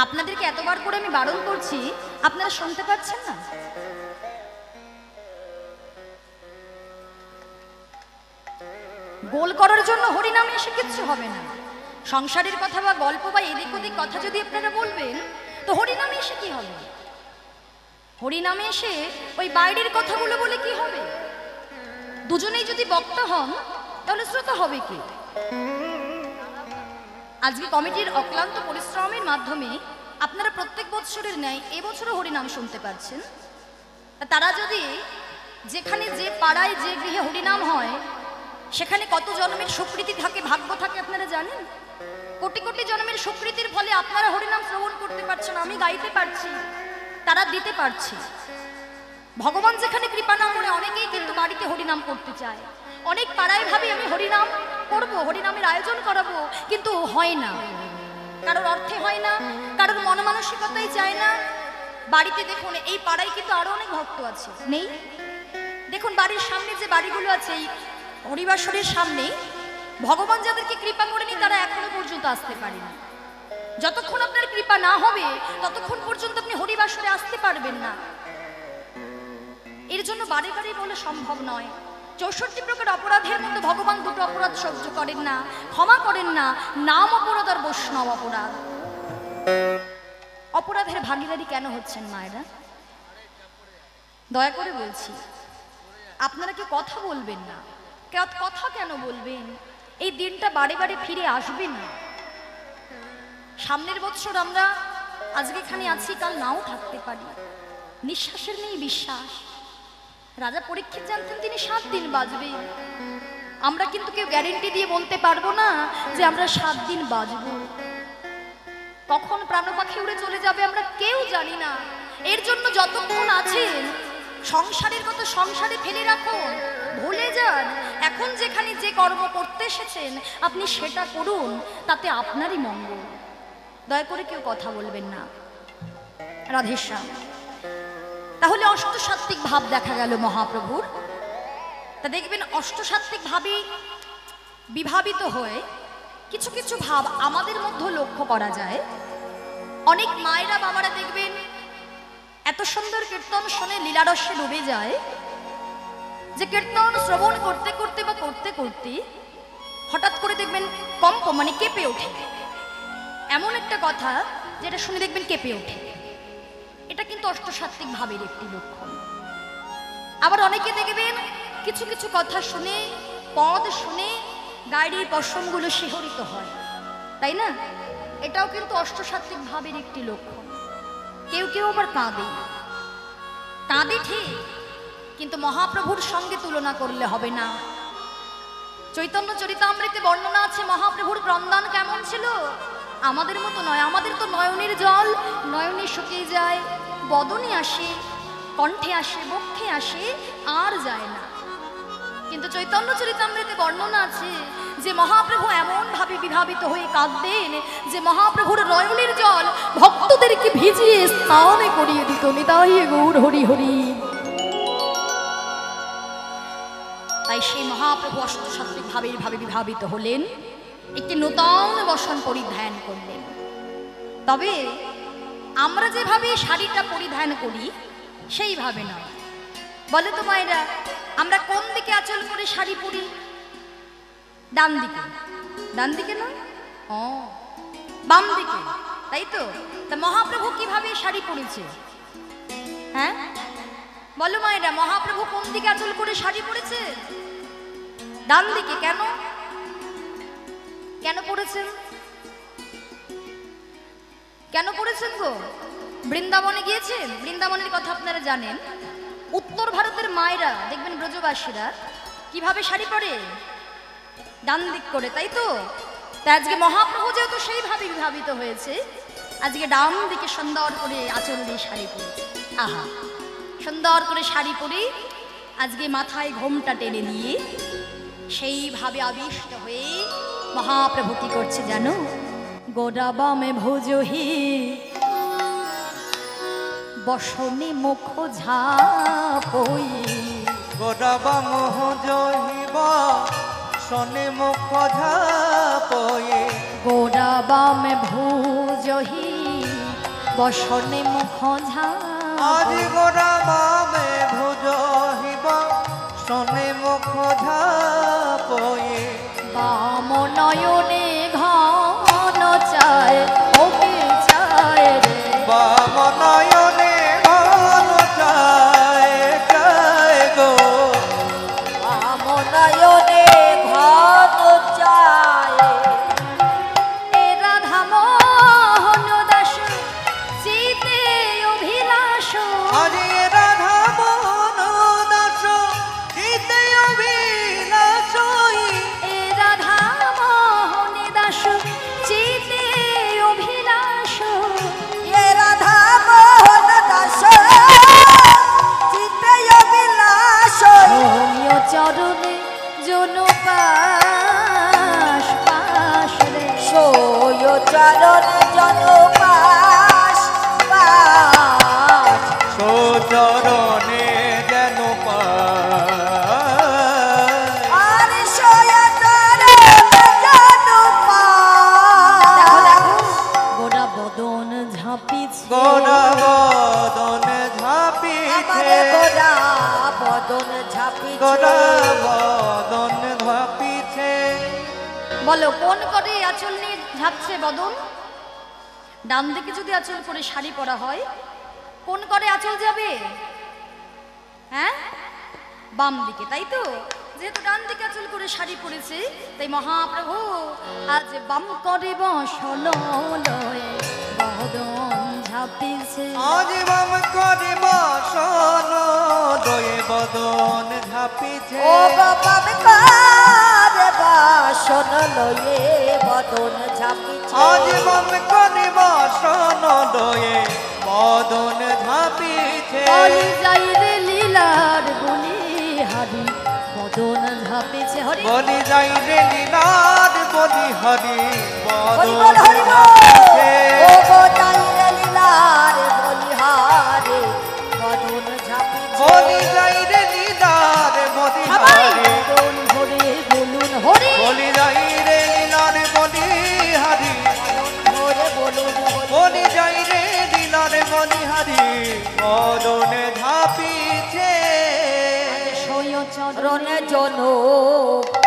আপনাদেরকে এতবার করে আমি বারণ করছি, আপনারা শুনতে পাচ্ছেন না? গোল করার জন্য হরিনামে এসে কিচ্ছু হবে না। সংসারের কথা বা গল্প বা এদিক ওদিক কথা যদি আপনারা বলবেন, তো হরিনামে এসে কি হবে? হরিনামে এসে ওই বাইরের কথাগুলো বলে কি হবে? দুজনেই যদি বক্তা হন তাহলে শ্রোতা হবে কি? আজকে কমিটির অক্লান্ত পরিশ্রমের মাধ্যমে আপনারা প্রত্যেক বৎসরের ন্যায় এবছরও হরিনাম শুনতে পাচ্ছেন। তারা যদি যেখানে যে পাড়ায় যে গৃহে হরিনাম হয় সেখানে কত জন্মের সুকৃতি থাকে, ভাগ্য থাকে আপনারা জানেন? কোটি কোটি জন্মের সুকৃতির ফলে আপনারা হরিনাম শ্রবণ করতে পারছেন, আমি গাইতে পারছি, তারা দিতে পারছি। ভগবান যেখানে কৃপা না করে অনেকেই কিন্তু বাড়িতে হরিনাম করতে চায়। অনেক পাড়ায় ভাবি আমি হরিনাম করব, হরিনামের আয়োজন করাবো, কিন্তু হয় না। কারোর অর্থে হয় না, কারোর মন মানসিকতাই চায় না। বাড়িতে দেখুন, এই পাড়ায় কিন্তু আরো অনেক ভক্ত আছে, নেই? দেখুন বাড়ির সামনে যে বাড়িগুলো আছে, এই হরিবাসরের সামনে ভগবান যাদেরকে কৃপা করেনি তারা এখনো পর্যন্ত আসতে পারেনি। যতক্ষণ আপনার কৃপা না হবে ততক্ষণ পর্যন্ত আপনি হরিবাসরে আসতে পারবেন না। এর জন্য বারে বারে বলে সম্ভব নয়। 64 প্রকার অপরাধের মধ্যে ভগবান দুটো অপরাধ সহ্য করেন না, ক্ষমা করেন না, নাম অপরাধ আর বৈষ্ণব অপরাধ। অপরাধের ভাগীদারি কেন হচ্ছেন মায়েরা? দয়া করে বলছি, আপনারা কি কথা বলবেন না? কথা কেন বলবেন? এই দিনটা বারে বারে ফিরে আসবে না। সামনের বছর আমরা আজকে এখানে আছি, কাল নাও থাকতে পারি। নিঃশ্বাসের নেই বিশ্বাস। রাজা পরীক্ষিত জানতেন তিনি 7 দিন বাঁচবেন। আমরা কিন্তু কেউ গ্যারেন্টি দিয়ে বলতে পারবো না যে আমরা 7 দিন বাঁচব। কখন প্রাণ পাখি উড়ে চলে যাবে আমরা কেউ জানি না। এর জন্য যতক্ষণ আছেন সংসারের কথা সংসারে ফেলে রাখুন, ভুলে যান। এখন যেখানে যে কর্ম করতে এসেছেন আপনি সেটা করুন, তাতে আপনারই মঙ্গল। দয়া করে কেউ কথা বলবেন না। রাধেশ্যাম। তাহলে অষ্টসাত্ত্বিক ভাব দেখা গেল মহাপ্রভুর। তা দেখবেন অষ্টসাত্ত্বিক ভাবে বিভাবিত হয়ে কিছু কিছু ভাব আমাদের মধ্যে লক্ষ্য করা যায়। অনেক মায়েরা বাবারা দেখবেন এত সুন্দর কীর্তন শুনে লীলারসে ডুবে যায় যে কীর্তন শ্রবণ করতে করতে বা করতে করতে হঠাৎ করে দেখবেন কম্প মানে কেঁপে ওঠে। এমন একটা কথা যেটা শুনে দেখবেন কেঁপে ওঠে। এটা কিন্তু অষ্টসাত্ত্বিক ভাবের একটি লক্ষণ। আবার অনেকে দেখবেন কিছু কিছু কথা শুনে, পদ শুনে গাড়ির পশমগুলো শিহরিত হয়, তাই না? এটাও কিন্তু অষ্টসাত্ত্বিক ভাবের একটি লক্ষণ। কেউ কেউ আবার কাঁদে, কাঁদে ঠিক, কিন্তু মহাপ্রভুর সঙ্গে তুলনা করলে হবে না। চৈতন্য চরিতামৃতে বর্ণনা আছে মহাপ্রভুর ক্রন্দন কেমন ছিল। আমাদের মতো নয়, আমাদের তো নয়নের জল নয়নে শুকিয়ে যায়, বদনে আসে, কণ্ঠে আসে, বক্ষে আসে, আর যায় না। কিন্তু চৈতন্য চরিতামৃতে বর্ণনা আছে যে মহাপ্রভু এমন ভাবে বিভাবিত হয়ে কাঁদতেন যে মহাপ্রভুর নয়নের জল ভক্তদেরকে ভিজিয়ে স্নানে করিয়ে দিত। নিতাই গৌর হরি হরি। তাই সেই মহাপ্রভু অষ্টসাত্ত্বিক ভাবের ভাবে বিভাবিত হলেন, একটি নূতন বসন পরিধান করলেন। তবে আমরা যেভাবে শাড়িটা পরিধান করি সেইভাবে নয়। বলে তো মায়েরা, আমরা কোন দিকে আঁচল করে শাড়ি পরি? ডান দিকে। ডান দিকে না, ও বাম দিকে, তাই তো? তা মহাপ্রভু কিভাবে শাড়ি পরেছে? হ্যাঁ বলো মায়েরা, মহাপ্রভু কোন দিকে আঁচল করে শাড়ি পরেছে? ডান দিকে। কেন কেন পড়েছেন? কেন পড়েছেন গো? বৃন্দাবনে গিয়েছেন? বৃন্দাবনের কথা আপনারা জানেন। উত্তর ভারতের মায়েরা দেখবেন ব্রজবাসীরা কিভাবে শাড়ি পরে? ডান দিক করে, তাই তো? তাই আজকে মহাপ্রভু যেহেতু সেইভাবে বিভাবিত হয়েছে, আজকে ডান দিকে সুন্দর করে আঁচল দিয়ে শাড়ি পরেছে। আহা, সুন্দর করে শাড়ি পরে আজকে মাথায় ঘোমটা টেনে নিয়ে সেইভাবে আবিষ্ট হয়ে মহাপ্রভু কি করছে জানো? গোড়া বামে ভোজহি বসনে মুখ ঝাপই, গোড়া বাম জহিবা শনে মুখ ঝাপয়ে। গোড়া বামে ভোজহি বসনে মুখ আজ ঝাপই, গোড়া বামে ভুজহিবা শনে মুখ ঝাপয়ে। বাম নয়নে ঘন চায় ওকে চায় রে, বাম নয়নে ঘন চায় চায় গো। বাম নয়নে ঘন চায়। এ রাধা মোহন দাস চিতে অভিলাষ, আরে রাধা মোহন দাস চিতে অভিলাষই। এ রাধা মোহন দাস চিতে অভিলাষ, এ রাধা মোহন দাস চিতে অভিলাষ। রমিও চরণে জনু পাশ পাশ রে, সোয় চরণে জন পাশ পাশ। সোচরণে যেন পায়। আর সোয় চরণে জন পাশ। দেখো দেখো গোড়া বদন ঝাঁপিছে, গোড়া বদন আমার ঝাঁপিছে। গোরা বদন ঝাঁপিছে। গোড়া বদন ঝাঁপিছে। বলো কোন করে আঁচল নিয়ে ঝাঁপছে বদন? ডান দিকে যদি আঁচল করে শাড়ি পরা হয় কোন করে আঁচল যাবে? হ্যাঁ বাম দিকে, তাই তো? যেহেতু ডান দিকে আঁচল করে শাড়ি পরেছে তাই মহাপ্রভু আজ বাম করে বসন লয়ে বদন ঝাঁপিছে। আজ বাম করে বাসন দয়ে বদন ঝাঁপিছে। ও বাম করে বাসন লয়ে বদন ঝাঁপিছে। আজ বাম করে বাসন দয়ে বদন ঝাঁপিছে। বলি যাই রে লীলার বলি হারি বদন ঝাঁপিছে। হরি বলি যাই রে লীলার বলি হরি হরি বদন বল হরি বল। ঝাঁপিছে। ও গো যাই রে লীলার বলিহারে বদন ঝাঁপিছে। বলি যাই রে লীলার বলি সবাই হরি। বদন ভরে বলুন হরি, বলি যাই রে লীলার বলি হরি। ধরে বলুন হরি। বলি যাই রে লীলার বলি হরি। রণে জনক